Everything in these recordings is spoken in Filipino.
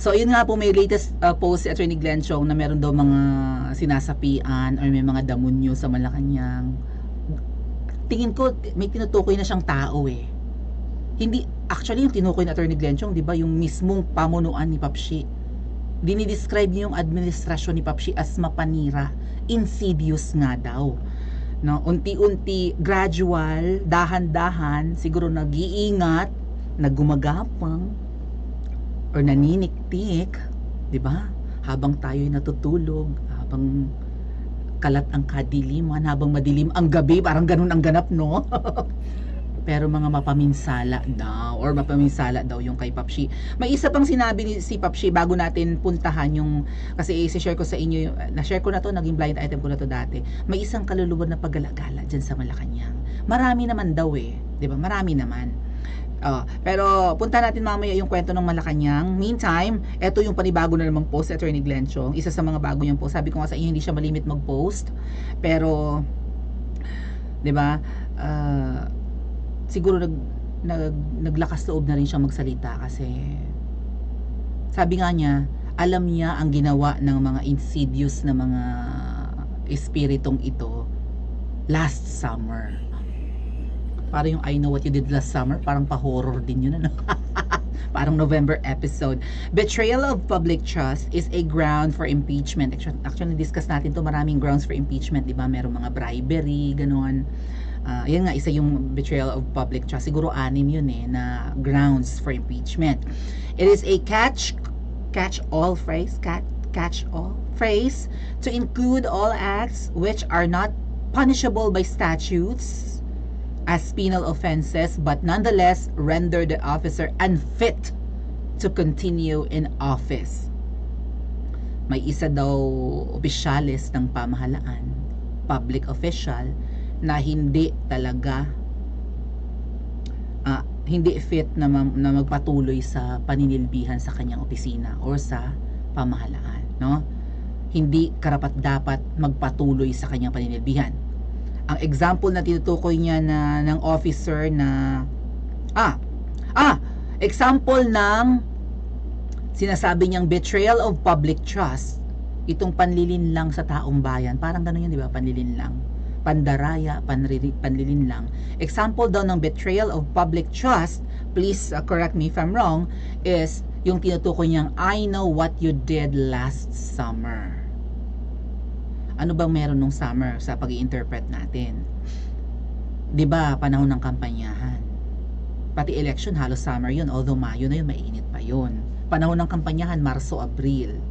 So, yun nga po, may latest post si Attorney Glenn Chong na meron daw mga sinasapian or may mga damonyo sa Malacanang. Tingin ko, may tinutukoy na siyang tao eh. Hindi, actually, yung tinukoy ni Attorney Glenn Chong, di ba, yung mismong pamunuan ni Papshi. Dinidescribe niyo yung administrasyon ni Papshi as mapanira. Insidious nga daw. No, unti-unti, gradual, dahan-dahan, siguro nag-iingat, naggumagapang, or naniniktik, 'di ba? Habang tayo'y natutulog, habang kalat ang kadiliman, habang madilim ang gabi, parang ganun ang ganap, no? Pero mga mapaminsala daw, or mapaminsala daw yung kay Papshi. May isa pang sinabi ni si Papshi bago natin puntahan yung, kasi i-share ko sa inyo, na-share ko na to, naging blind item ko na to dati. May isang kaluluwa na paggalagala dyan sa Malacanang. Marami naman daw eh, di ba? Marami naman. Pero punta natin mamaya yung kwento ng Malacanang. Meantime, eto yung panibago na namang post, Attorney Glenn Chong. Isa sa mga bago niyang post. Sabi ko nga sa inyo, hindi siya malimit mag-post. Pero, di ba, siguro naglakas loob na rin siya magsalita kasi sabi nga niya, alam niya ang ginawa ng mga insidious na mga espiritong ito last summer. Parang yung I Know What You Did Last Summer, parang pa-horror din yun, ano? Parang November episode. Betrayal of public trust is a ground for impeachment. Actually, discuss natin to, maraming grounds for impeachment, di ba? Merong mga bribery, gano'n. Yan nga, isa yung betrayal of public trust. Siguro 6 yun eh, na grounds for impeachment. It is a catch-all phrase to include all acts which are not punishable by statutes as penal offenses but nonetheless render the officer unfit to continue in office. May isa daw opisyalis ng pamahalaan, public official, na hindi talaga hindi fit na magpatuloy sa paninilbihan sa kanyang opisina or sa pamahalaan, no? Hindi karapat-dapat magpatuloy sa kanyang paninilbihan. Ang example na tinutukoy niya ng officer na example ng sinasabi niyang betrayal of public trust, itong panlilinlang sa taong bayan. Parang gano'n yun, di ba? Panlilinlang. Pandaraya, panlilinlang. Example daw ng betrayal of public trust, please correct me if I'm wrong, is yung tinutukoy niyang I know what you did last summer. Ano bang meron nung summer sa pag-i-interpret natin? 'Di ba, panahon ng kampanyahan. Pati election halos summer 'yun, although Mayo na 'yun, mainit pa 'yun. Panahon ng kampanyahan Marso, Abril.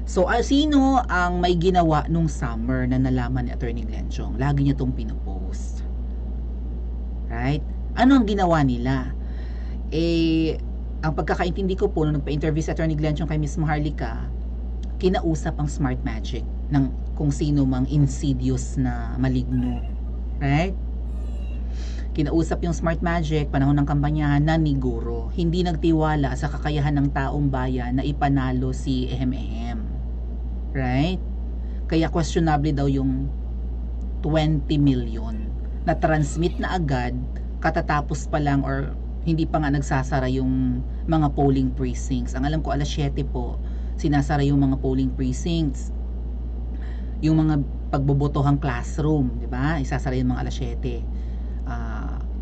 So, sino ang may ginawa nung summer na nalaman ni Attorney Glenn Chong? Lagi niya tong pinopost. Right? Ano ang ginawa nila? Ang pagkakaintindi ko po, nung nagpa-interview si Attorney Glenn Chong kay Miss Maharlika, kinausap ang Smart Magic ng kung sino mang insidious na maligno. Right? Kinausap yung Smart Magic, panahon ng kampanyahan, na niguro. Hindi nagtiwala sa kakayahan ng taong bayan na ipanalo si Ehem. Right? Kaya questionable daw yung 20 million na transmit na agad katatapos pa lang or hindi pa nga nagsasara yung mga polling precincts. Ang alam ko, 7:00 po, sinasara yung mga polling precincts. Yung mga pagbobotohang classroom, di ba? Isasara yung mga 7:00.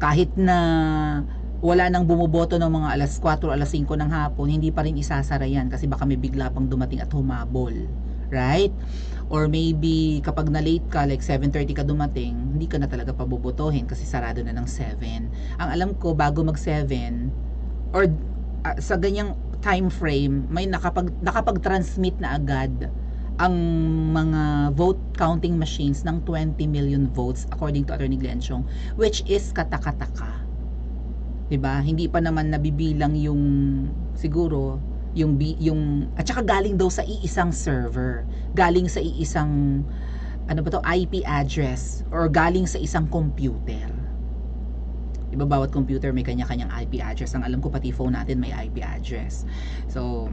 Kahit na wala nang bumoboto ng mga 4:00 o 5:00 ng hapon, hindi pa rin isasara yan kasi baka may bigla pang dumating at humabol. Right? Or maybe kapag na-late ka, like 7:30 ka dumating, hindi ka na talaga pabobotohin kasi sarado na ng 7. Ang alam ko, bago mag 7 or sa ganyang time frame, may nakapag-transmit na agad ang mga vote counting machines ng 20 million votes according to Attorney Glenn Chong, which is katakataka. 'Di ba? Hindi pa naman nabibilang yung siguro yung at saka galing daw sa iisang server, galing sa iisang IP address or galing sa isang computer. Diba bawat computer may kanya-kanyang IP address. Ang alam ko pati phone natin may IP address. So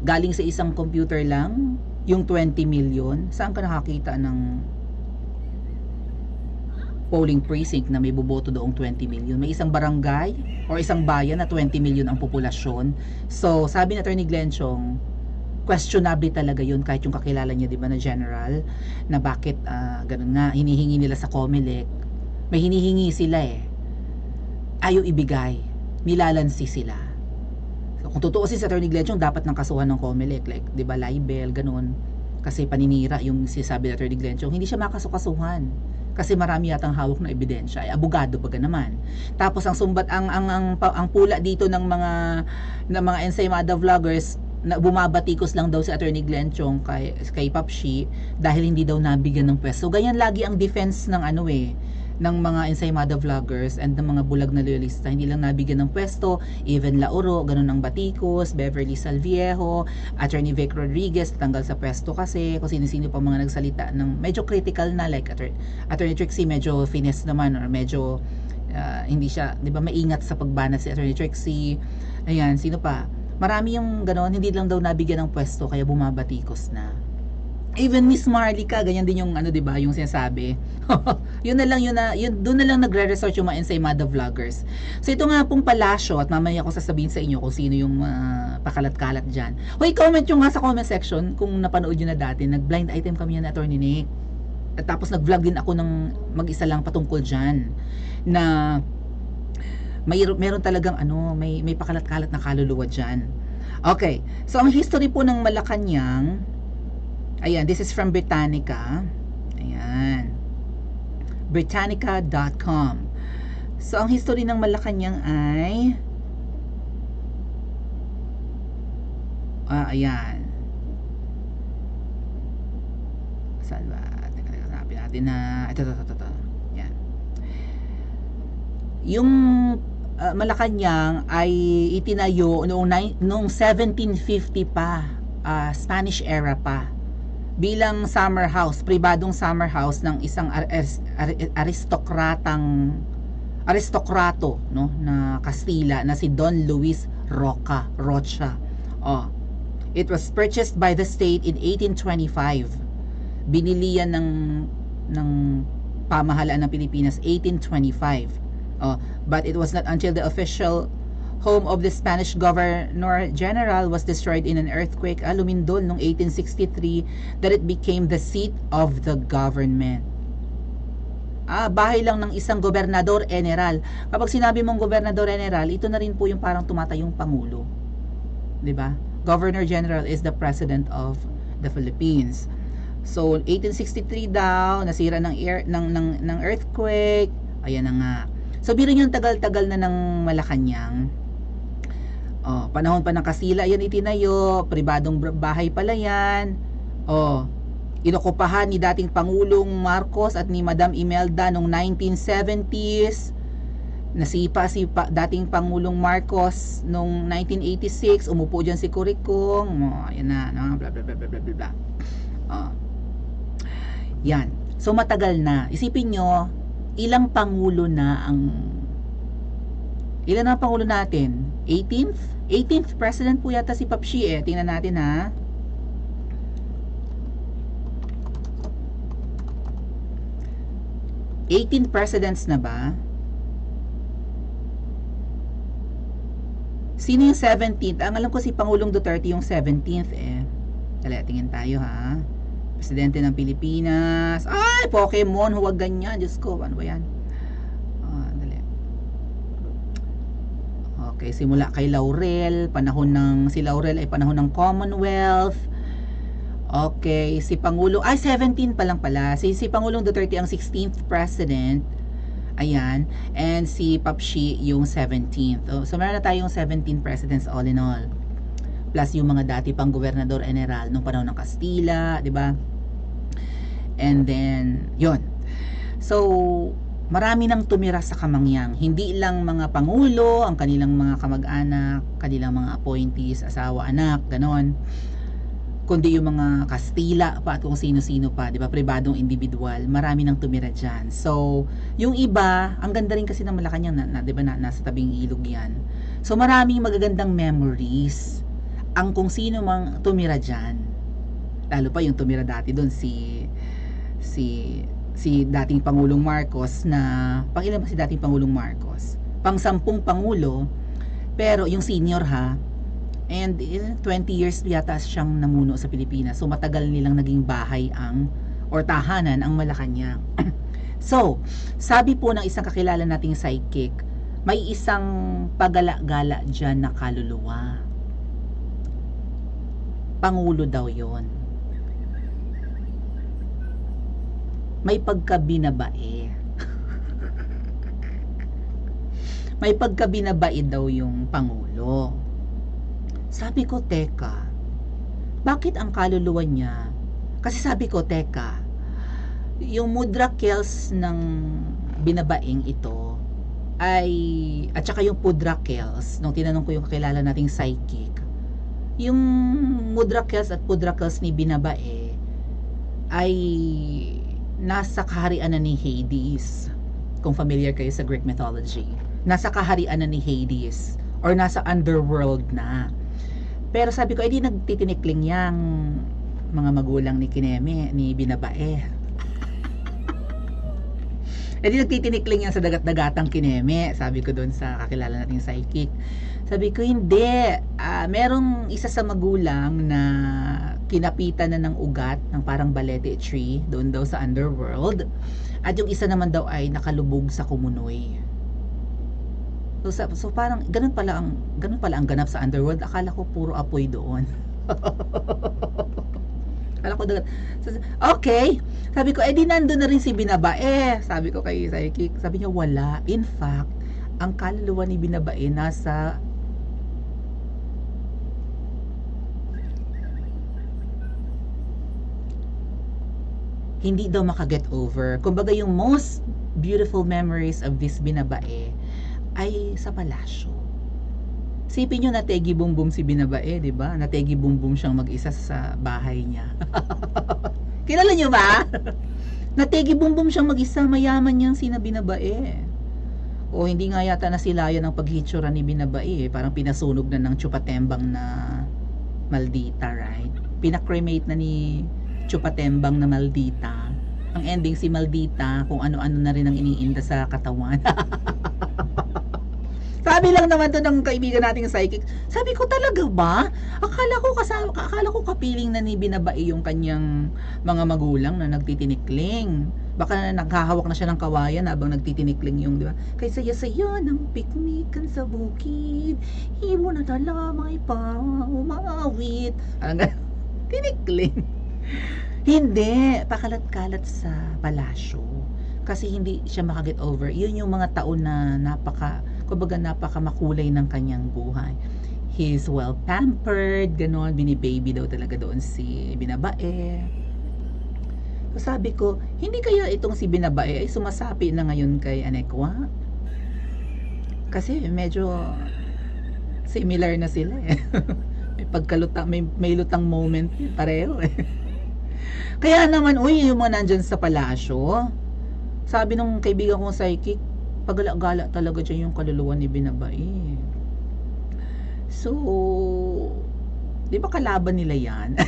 galing sa isang computer lang yung 20 million. Saan ka nakakita ng polling precinct na may boboto doong 20 million. May isang barangay or isang bayan na 20 million ang populasyon. So, sabi ni Attorney Glenn Chong, questionable talaga yun kahit yung kakilala niya, di ba, na general, na bakit ganun nga, hinihingi nila sa COMELEC. May hinihingi sila ayaw ibigay, nilalansi sila. So, kung totoo si Attorney Glenn Chong, dapat nang kasuhan ng COMELEC, like, di ba, libel, ganun. Kasi paninira yung sinasabi ni Attorney Glenn Chong, hindi siya makasukasuhan. Kasi marami yatang hawak na ebidensya, ay abogado baga naman. Tapos ang sumbat ang pula dito ng mga ensaymada vloggers na bumabatikos lang daw si Attorney Glenn Chong kay Papshi dahil hindi daw nabigyan ng pwesto. Ganyan lagi ang defense ng ng mga ensaymada vloggers and ng mga bulag na loyalista. Hindi lang nabigyan ng pwesto, even Lauro, ganun ang Baticos, Beverly Salviejo, Attorney Vic Rodriguez, tanggal sa pwesto kasi, kung sino-sino pa mga nagsalita ng medyo critical na, like Attorney Trixie, medyo finesse naman, or medyo hindi siya, di ba, maingat sa pagbanat si Attorney Trixie. Ayan, sino pa? Marami yung gano'n, hindi lang daw nabigyan ng pwesto, kaya bumabatikos na. Even Miss Marlica, ganyan din yung di ba, yung sinasabi. Yun doon na lang nagre-resort yung mga ensaymada vloggers. So ito nga pong palasyo, at mamaya ko sasabihin sa inyo kung sino yung pakalat-kalat diyan. Hoy, comment yung nga sa comment section kung napanood niyo na dati, nag-blind item kami yan na Attorney Nick. At tapos nag-vlog din ako ng mag-isa lang patungkol diyan na meron talagang may pakalat-kalat na kaluluwa diyan. Okay. So ang history po ng Malacanang, ayan, this is from Britannica. Ayan. Britannica.com. So, ang history ng Malacanang ay ayan. Saan ba? Teka, hanapin natin na ito. Ayan. Yung Malacanang ay itinayo noong 1750 pa, Spanish era pa, bilang summer house, pribadong summer house ng isang aristokrato, no, na Kastila na si Don Luis Rocha. It was purchased by the state in 1825. Binili yan ng pamahalaan ng Pilipinas 1825. But it was not until the official home of the Spanish Governor General was destroyed in an earthquake, Lumindol, noong 1863, that it became the seat of the government. Bahay lang ng isang gobernador general. Kapag sinabi mong gobernador general, ito na rin po yung parang tumatayong pangulo. 'Di ba? Governor General is the president of the Philippines. So 1863 daw, nasira ng earthquake. Ayan na nga. So biro niyo, tagal-tagal na ng Malacanang. Panahon pa ng Kastila yan itinayo, pribadong bahay pala yan. Inokupahan ni dating Pangulong Marcos at ni Madam Imelda noong 1970s. Nasipa si dating Pangulong Marcos noong 1986, umupo diyan si Curicong. Ayan na, bla bla bla bla bla bla. Yan. So matagal na. Isipin nyo, ilang pangulo na ilan na pangulo natin? 18th president po yata si Papshi Tingnan natin ha. '18 presidents na ba? Sino yung 17th? Ang alam ko si Pangulong Duterte yung 17th Dali, tingin tayo ha. Presidente ng Pilipinas. Ay, Pokemon, huwag ganyan. Diyos ko, ano ba yan? Dali. Okay, simula kay Laurel. Si Laurel ay panahon ng Commonwealth. Okay, si Pangulo, 17 pa lang pala. Si Pangulong Duterte ang 16th president. Ayan. And si Papshi yung 17th. So, meron na tayong 17 presidents all in all. Plus yung mga dati pang gobernador general nung panahon ng Kastila, di ba? And then, yon. So, marami nang tumira sa Kamangyang. Hindi lang mga pangulo, ang kanilang mga kamag-anak, kanilang mga appointees, asawa, anak, ganon. Kundi yung mga Kastila pa at kung sino-sino pa, di ba? Pribadong individual, marami nang tumira dyan. So, yung iba, ang ganda rin kasi ng Malacanang, di ba, nasa tabing ilog yan. So, maraming magagandang memories ang kung sino mang tumira dyan. Lalo pa yung tumira dati doon si si dating Pangulong Marcos na, pangilan ba si dating Pangulong Marcos? Pang-10 Pangulo, pero yung senior ha, and 20 years yata siyang namuno sa Pilipinas. So matagal nilang naging bahay ang, or tahanan ang Malacanang. So, sabi po ng isang kakilala nating psychic, may isang pagala-gala dyan na kaluluwa. Pangulo daw yon. May pagkabinabae. May pagkabinabae daw yung Pangulo. Sabi ko, teka, bakit ang kaluluwa niya? Kasi sabi ko, teka, yung mudra kells ng binabaing ito ay, at saka yung pudra kells, nung tinanong ko yung kakilala nating psychic, yung mudra kells at pudra kells ni binabae ay nasa kaharian na ni Hades. Kung familiar kayo sa Greek mythology, nasa kaharian na ni Hades or nasa underworld na. Pero sabi ko, edi nagtitinikling yang mga magulang ni Kineme, ni binabae. Edi nagtitinikling yan sa dagat-dagatang Kineme, sabi ko doon sa kakilala nating psychic. Sabi ko, hindi. Merong isa sa magulang na kinapitan na ng ugat ng parang balete tree doon daw sa underworld. At yung isa naman daw ay nakalubog sa kumunoy. So parang ganun pala ang ganap sa underworld. Akala ko puro apoy doon. Akala ko dagat. Okay. Sabi ko, edi nandun na rin si binabae. Sabi ko kay psychic. Sabi niya, wala. In fact, ang kaluluwa ni binabae nasa hindi daw makaget over. Kumbaga yung most beautiful memories of this binabae ay sa palasyo. Sipin nyo, nategi bumbum si binabae, di ba? Nategi bumbum siyang mag-isa sa bahay niya. Kilala nyo ba? Nategi bumbum siyang mag-isa, mayaman niyang sina binabae. O hindi nga yata nasilayan ang paghitsura ni binabae, parang pinasunog na ng Chupatembang na maldita, right? Pinakremate na ni Chupatembang na maldita. Ang ending si maldita, kung ano-ano na rin ang iniinda sa katawan. Sabi lang naman to ng kaibigan nating psychic. Sabi ko, talaga ba? Akala ko kapiling na ni binabae yung kanyang mga magulang na nagtitinikling. Baka naghahawak na siya ng kawayan habang nagtitinikling yung, di ba? Kay saya-saya ng piknikan sa bukid. Himo na tala, may pa, umawit. Tinikling. Hindi, pakalat-kalat sa palasyo. Kasi hindi siya makaget over. Yun yung mga taon na kumbaga napaka makulay ng kanyang buhay. He's well pampered, ganon, binibaby daw talaga doon si binabae. So sabi ko, hindi kaya itong si binabae ay sumasapi na ngayon kay Anekwa? Kasi medyo similar na sila eh. May pagkalutang, may lutang moment pareho eh. Kaya naman, yung mga nandyan sa palasyo, sabi nung kaibigan kong psychic, pagala-gala talaga dyan yung kaluluwa ni binabae. So, di ba kalaban nila yan?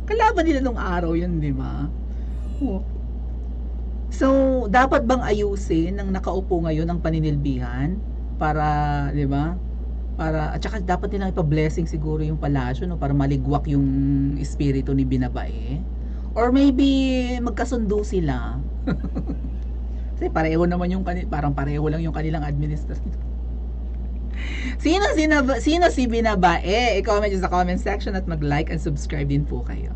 Kalaban nila nung araw yun, di ba? So, dapat bang ayusin ng nakaupo ngayon ang paninilbihan para, di ba? At saka dapat nilang ipa-blessing siguro yung palasyo, no, para maligwak yung espiritu ni binabae. Or maybe magkasundo sila. Kasi pareho naman parang pareho lang yung kanilang administration. Sino si binabae? I-comment nyo sa comment section at mag-like and subscribe din po kayo.